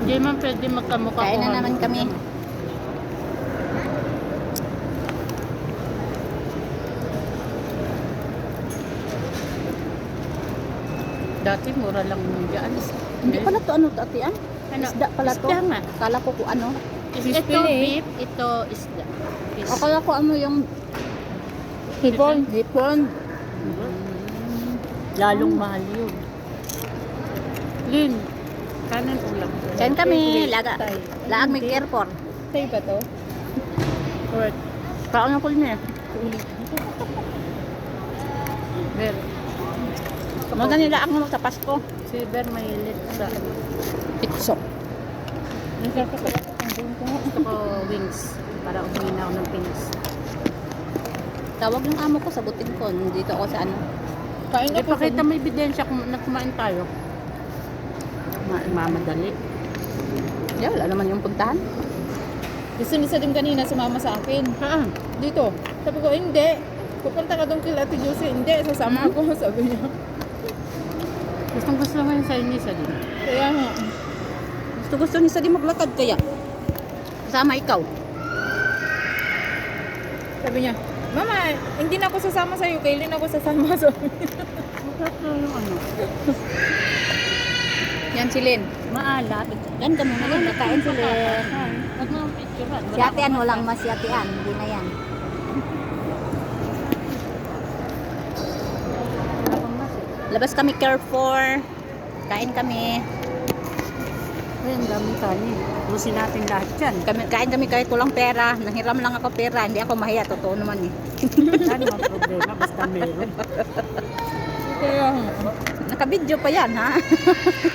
Hindi man pwede magkamukha. Kain na naman kami. Dati mura lang dyan. Hindi pala to ano tatian? Ano? Isda pala to. Isda nga. Kala ko kung ano. Ito beef, ito isda. Fish. Akala ko ano yung hipon. Hipon. Lalong mahal yun. Lin, kanan ulam. Kain kami. Laag may kerpor. Tayo ba to? Correct. Kaon ako niya. Ber. Mga nila ako sa Pasko. Si Ber mahilit sa Pikso. gusto ko wings. Para umuwi na ako ng Pinas. Tawag ng amo ko, sagutin ko. Dito ako sa ano. Kain Hindi na po. pakita mo ebidensya kung nagkumain tayo. Mamadali. Yeah, wala naman yung puntahan. Gusto ni din kanina sumama sa akin. Saan? Dito. Sabi ko, hindi. Pupunta ka doon kila Ate Josie. Hindi, sasama ako. Sabi niya. Gustong gusto mo yung sa inyo sa din. Kaya nga. Gusto niya sa di maglakad kaya. Kasama ikaw. Sabi niya, Mama, hindi na ako sasama sa'yo. Kailan ako sasama sa Masarap na yung ano. Yan si Lynn. Maalat. Yan ka muna Lynn. Nakain si Lynn. Huwag mo ang picturean. Si Atean, walang mas si Atean. Hindi na yan. Wala pang mas eh. Labas kami Carrefour. Kain kami. Ay, ang daming kanin. Busin natin lahat yan. Kain kami kahit walang pera. Nanghiram lang ako pera. Hindi ako mahiya. Totoo naman eh. Ano ang problema? Basta meron. Kaya nga. Nakabidyo pa yan ha.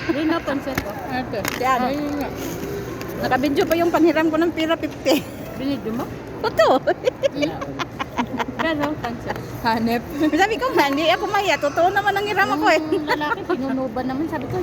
Hindi napansin ko. Ate. Yan. Ayun nga. Nakabidyo pa yung panghiram ko ng pera 50. Binidyo mo? Totoo. Gano'n, pansin. Hanep. Sabi ko nga, hindi ako mahiya. Totoo naman ang hiram ako eh. Yung lalaki, pinunuban naman. Sabi ko,